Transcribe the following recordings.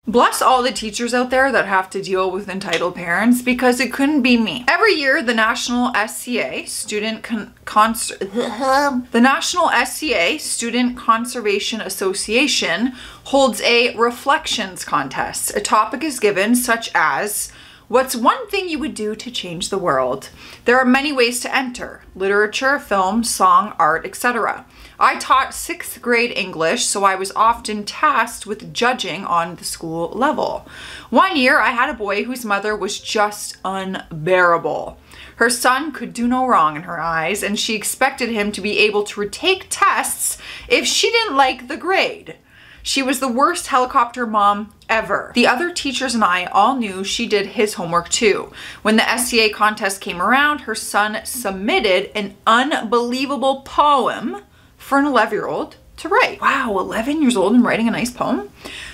Bless all the teachers out there that have to deal with entitled parents, because it couldn't be me. Every year, the National SCA, Student Conservation Association, holds a reflections contest. A topic is given such as, what's one thing you would do to change the world? There are many ways to enter: literature, film, song, art, etc. I taught 6th grade English, so I was often tasked with judging on the school level. One year, I had a boy whose mother was just unbearable. Her son could do no wrong in her eyes, and she expected him to be able to retake tests if she didn't like the grade. She was the worst helicopter mom ever. The other teachers and I all knew she did his homework too. When the SCA contest came around, her son submitted an unbelievable poem for an 11-year-old to write. Wow, 11 years old and writing a nice poem?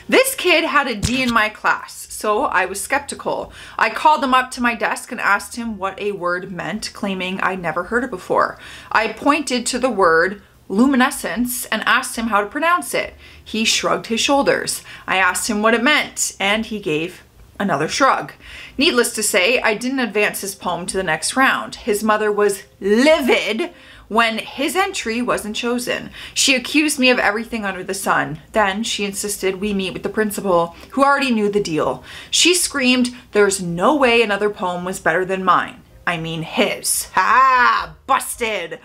This kid had a D in my class, so I was skeptical. I called him up to my desk and asked him what a word meant, claiming I'd never heard it before. I pointed to the word luminescence and asked him how to pronounce it. He shrugged his shoulders. I asked him what it meant, and he gave another shrug. Needless to say, I didn't advance his poem to the next round. His mother was livid when his entry wasn't chosen. She accused me of everything under the sun. Then she insisted we meet with the principal, who already knew the deal. She screamed, "There's no way another poem was better than mine. I mean his." Ah, busted.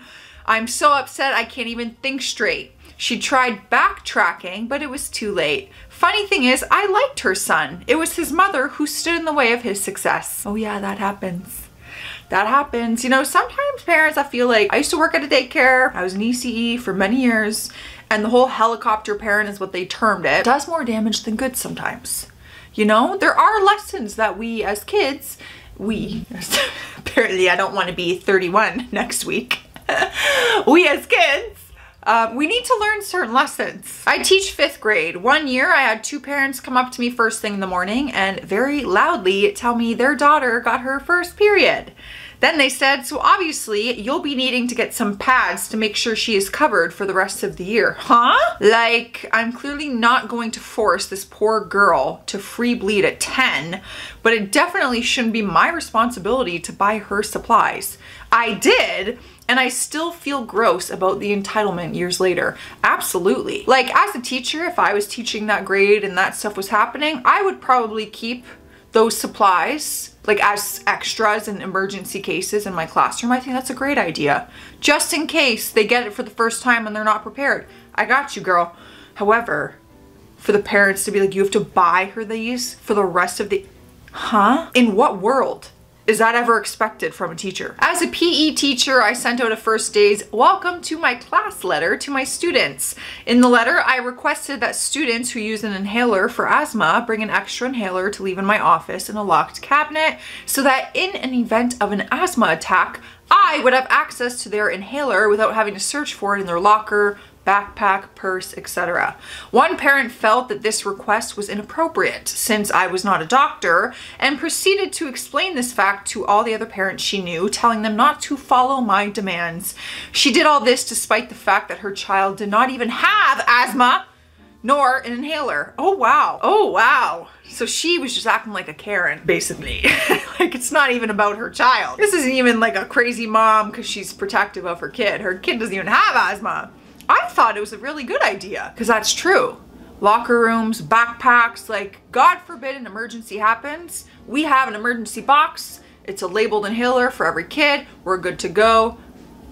I'm so upset I can't even think straight. She tried backtracking, but it was too late. Funny thing is, I liked her son. It was his mother who stood in the way of his success. Oh yeah, that happens. That happens. You know, sometimes parents, I feel like, I used to work at a daycare. I was an ECE for many years, and the whole helicopter parent is what they termed it. Does more damage than good sometimes. You know, there are lessons that we as kids, apparently I don't want to be 31 next week. We as kids, we need to learn certain lessons. I teach 5th grade. One year I had 2 parents come up to me first thing in the morning and very loudly tell me their daughter got her first period. Then they said, "So obviously you'll be needing to get some pads to make sure she is covered for the rest of the year." Huh? Like, I'm clearly not going to force this poor girl to free bleed at 10, but it definitely shouldn't be my responsibility to buy her supplies. I did, and I still feel gross about the entitlement years later. Absolutely. Like, as a teacher, if I was teaching that grade and that stuff was happening, I would probably keep those supplies like as extras in emergency cases in my classroom. I think that's a great idea. Just in case they get it for the first time and they're not prepared. I got you, girl. However, for the parents to be like, you have to buy her these for the rest of the... Huh? In what world is that ever expected from a teacher? As a PE teacher, I sent out a first day's welcome to my class letter to my students. In the letter, I requested that students who use an inhaler for asthma bring an extra inhaler to leave in my office in a locked cabinet, so that in an event of an asthma attack, I would have access to their inhaler without having to search for it in their locker, backpack, purse, etc. One parent felt that this request was inappropriate since I was not a doctor, and proceeded to explain this fact to all the other parents she knew, telling them not to follow my demands. She did all this despite the fact that her child did not even have asthma, nor an inhaler. Oh wow. Oh wow. So she was just acting like a Karen, basically. Like, it's not even about her child. This isn't even like a crazy mom because she's protective of her kid. Her kid doesn't even have asthma. I thought it was a really good idea, because that's true. Locker rooms, backpacks, like, God forbid an emergency happens, we have an emergency box. It's a labeled inhaler for every kid. We're good to go.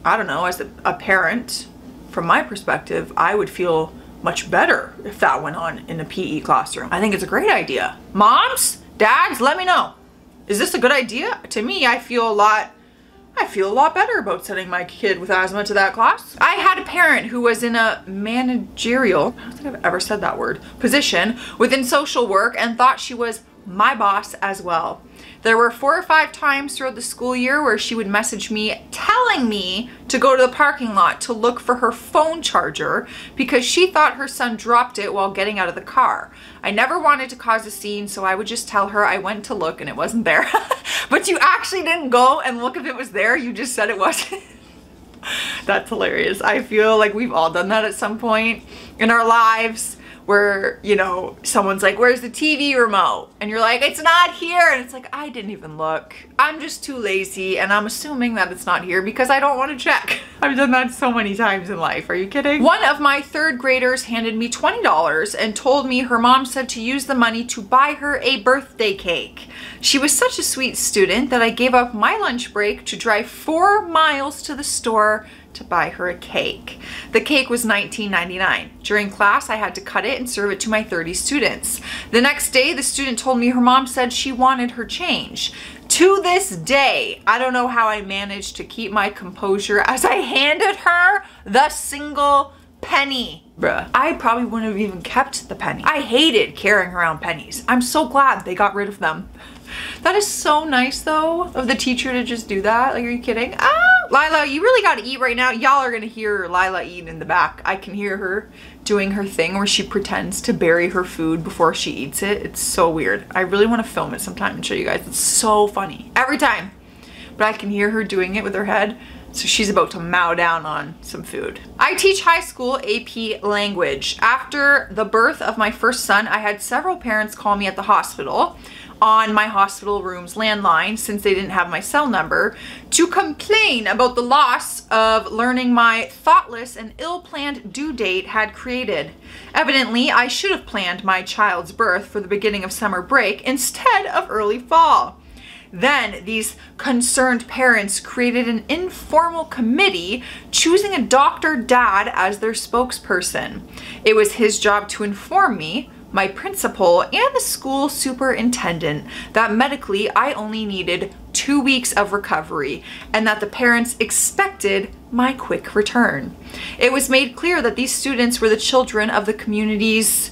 I don't know, as a parent, from my perspective, I would feel much better if that went on in a PE classroom. I think it's a great idea. Moms, dads, let me know. Is this a good idea? To me, I feel a lot better about sending my kid with asthma to that class. I had a parent who was in a managerial, I don't think I've ever said that word, position within social work and thought she was my boss as well. There were 4 or 5 times throughout the school year where she would message me telling me to go to the parking lot to look for her phone charger because she thought her son dropped it while getting out of the car. I never wanted to cause a scene, so I would just tell her I went to look and it wasn't there. But you actually didn't go and look if it was there, you just said it wasn't. That's hilarious. I feel like we've all done that at some point in our lives. where, you know, someone's like, where's the TV remote? And you're like, it's not here. And it's like, I didn't even look. I'm just too lazy, and I'm assuming that it's not here because I don't want to check. I've done that so many times in life. Are you kidding? One of my third graders handed me $20 and told me her mom said to use the money to buy her a birthday cake. She was such a sweet student that I gave up my lunch break to drive 4 miles to the store to buy her a cake. The cake was $19.99. During class, I had to cut it and serve it to my 30 students. The next day, the student told me her mom said she wanted her change. To this day, I don't know how I managed to keep my composure as I handed her the single penny. Bruh, I probably wouldn't have even kept the penny. I hated carrying around pennies. I'm so glad they got rid of them. That is so nice though, of the teacher to just do that. Like, are you kidding? Ah! Lila, you really gotta eat right now. Y'all are gonna hear Lila eating in the back. I can hear her doing her thing where she pretends to bury her food before she eats it. It's so weird. I really want to film it sometime and show you guys. It's so funny. Every time. But I can hear her doing it with her head. So she's about to mow down on some food. I teach high school AP language. After the birth of my first son, I had several parents call me at the hospital on my hospital room's landline, since they didn't have my cell number, to complain about the loss of learning my thoughtless and ill-planned due date had created. Evidently, I should have planned my child's birth for the beginning of summer break instead of early fall. Then these concerned parents created an informal committee, choosing a doctor dad as their spokesperson. It was his job to inform me, my principal, and the school superintendent that medically I only needed 2 weeks of recovery and that the parents expected my quick return. It was made clear that these students were the children of the community's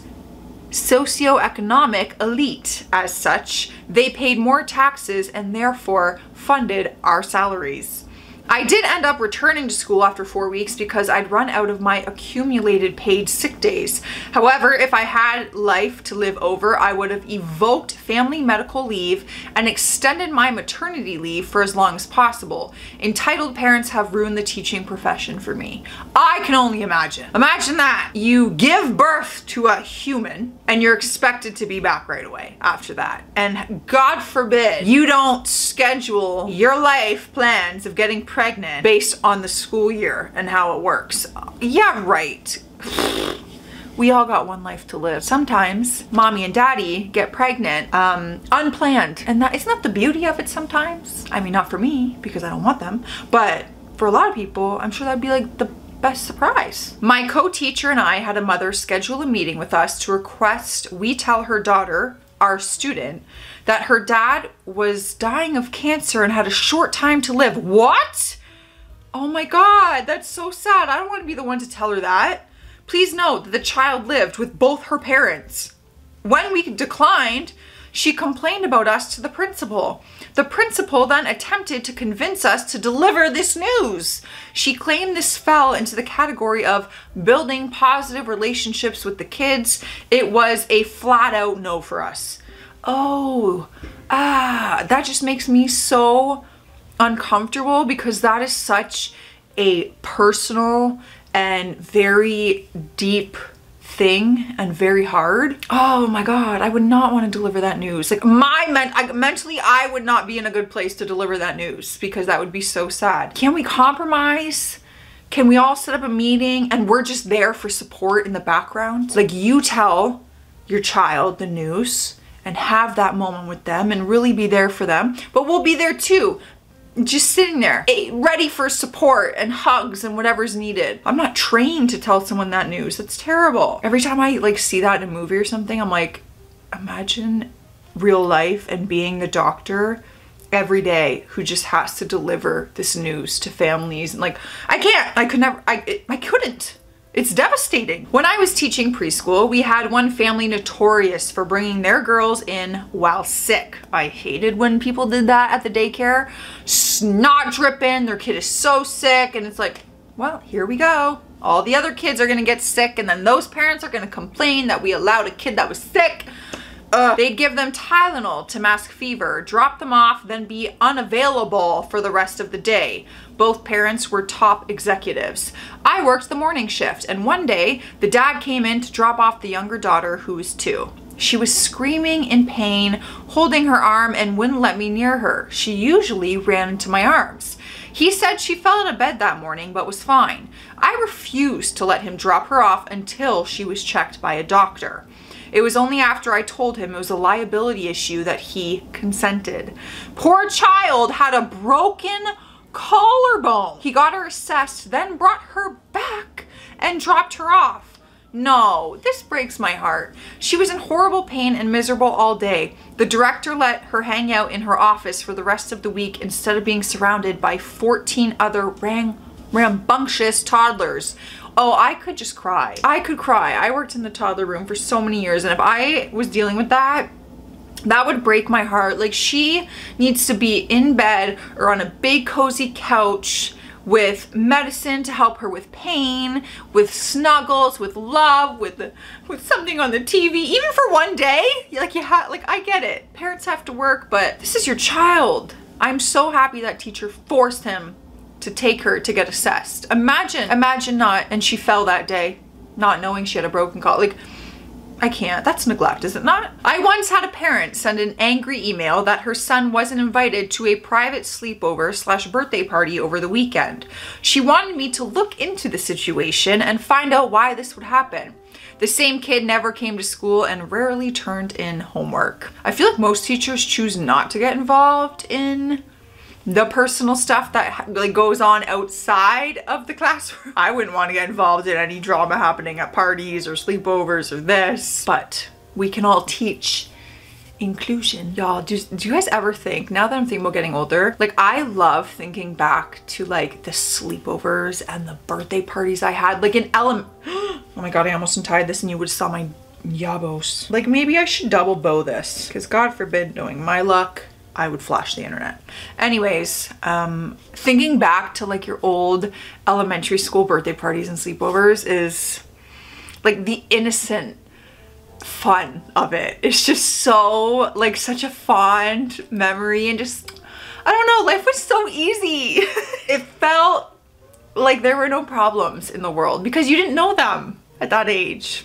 socioeconomic elite. As such, they paid more taxes and therefore funded our salaries. I did end up returning to school after 4 weeks because I'd run out of my accumulated paid sick days. However, if I had life to live over, I would have evoked family medical leave and extended my maternity leave for as long as possible. Entitled parents have ruined the teaching profession for me. I can only imagine. Imagine that. You give birth to a human and you're expected to be back right away after that. And God forbid you don't schedule your life plans of getting pregnant based on the school year and how it works. Yeah, right. We all got one life to live. Sometimes mommy and daddy get pregnant unplanned, and that isn't that the beauty of it sometimes? I mean, not for me because I don't want them, but for a lot of people, I'm sure that'd be like the best surprise. My co-teacher and I had a mother schedule a meeting with us to request we tell her daughter, our student, that her dad was dying of cancer and had a short time to live. What? Oh my God, that's so sad. I don't want to be the one to tell her that. Please note that the child lived with both her parents. When we declined, she complained about us to the principal. The principal then attempted to convince us to deliver this news. She claimed this fell into the category of building positive relationships with the kids. It was a flat out no for us. Oh, that just makes me so uncomfortable because that is such a personal and very deep thing and very hard. Oh my God, I would not want to deliver that news. Like mentally, I would not be in a good place to deliver that news because that would be so sad. Can we compromise? Can we all set up a meeting and we're just there for support in the background? Like, you tell your child the news and have that moment with them and really be there for them, but we'll be there too. Just sitting there, ready for support and hugs and whatever's needed. I'm not trained to tell someone that news. That's terrible. Every time I like see that in a movie or something, I'm like, imagine real life and being the doctor every day who just has to deliver this news to families. And like, I can't, I could never, I couldn't. It's devastating. When I was teaching preschool, we had one family notorious for bringing their girls in while sick. I hated when people did that at the daycare. Snot dripping, their kid is so sick, and it's like, well, here we go. All the other kids are gonna get sick, and then those parents are gonna complain that we allowed a kid that was sick. They'd give them Tylenol to mask fever, drop them off, then be unavailable for the rest of the day. Both parents were top executives. I worked the morning shift, and one day, the dad came in to drop off the younger daughter, who was 2. She was screaming in pain, holding her arm, and wouldn't let me near her. She usually ran into my arms. He said she fell out of bed that morning, but was fine. I refused to let him drop her off until she was checked by a doctor. It was only after I told him it was a liability issue that he consented. Poor child had a broken collarbone. He got her assessed, then brought her back and dropped her off. No, this breaks my heart. She was in horrible pain and miserable all day. The director let her hang out in her office for the rest of the week instead of being surrounded by 14 other rambunctious toddlers. Oh, I could just cry. I could cry. I worked in the toddler room for so many years, and if I was dealing with that, that would break my heart. Like, she needs to be in bed or on a big cozy couch with medicine to help her with pain, with snuggles, with love, with something on the TV, even for one day. Like, I get it. Parents have to work, but this is your child. I'm so happy that teacher forced him to take her to get assessed. Imagine not, and she fell that day, not knowing she had a broken collar. Like, I can't. That's neglect, is it not? I once had a parent send an angry email that her son wasn't invited to a private sleepover / birthday party over the weekend. She wanted me to look into the situation and find out why this would happen. The same kid never came to school and rarely turned in homework. I feel like most teachers choose not to get involved in the personal stuff that like goes on outside of the classroom. I wouldn't want to get involved in any drama happening at parties or sleepovers or this, but we can all teach inclusion. Y'all, do you guys ever think, now that I'm thinking about getting older, like I love thinking back to like the sleepovers and the birthday parties I had, like in oh my God, I almost untied this and you would have saw my yabos. Like maybe I should double bow this, because God forbid, knowing my luck, I would flash the internet. Anyways, thinking back to like your old elementary school birthday parties and sleepovers is like the innocent fun of it. It's just so like such a fond memory, and just, I don't know, life was so easy. It felt like there were no problems in the world because you didn't know them at that age.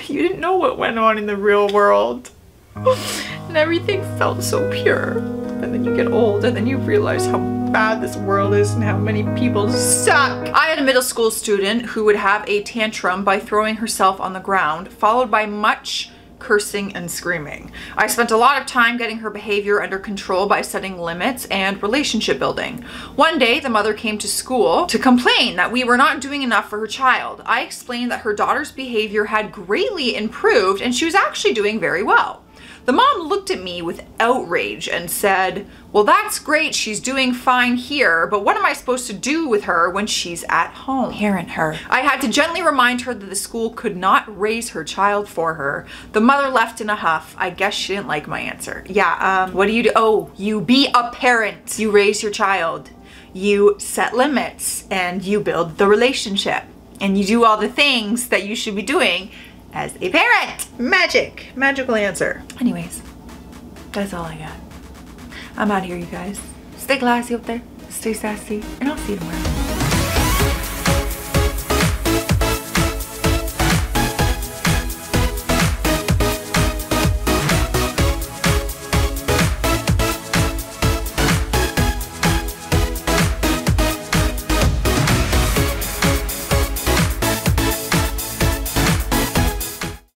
You didn't know what went on in the real world. And everything felt so pure. And then you get old and then you realize how bad this world is and how many people suck. I had a middle school student who would have a tantrum by throwing herself on the ground, followed by much cursing and screaming. I spent a lot of time getting her behavior under control by setting limits and relationship building. One day, the mother came to school to complain that we were not doing enough for her child. I explained that her daughter's behavior had greatly improved and she was actually doing very well. The mom looked at me with outrage and said, well, that's great, she's doing fine here, but what am I supposed to do with her when she's at home? Parent her. I had to gently remind her that the school could not raise her child for her. The mother left in a huff. I guess she didn't like my answer. Yeah, what do you do? Oh, you be a parent. You raise your child. You set limits and you build the relationship. And you do all the things that you should be doing as a parent. Magical answer. Anyways, that's all I got. I'm out of here, you guys. Stay classy up there, stay sassy, and I'll see you tomorrow.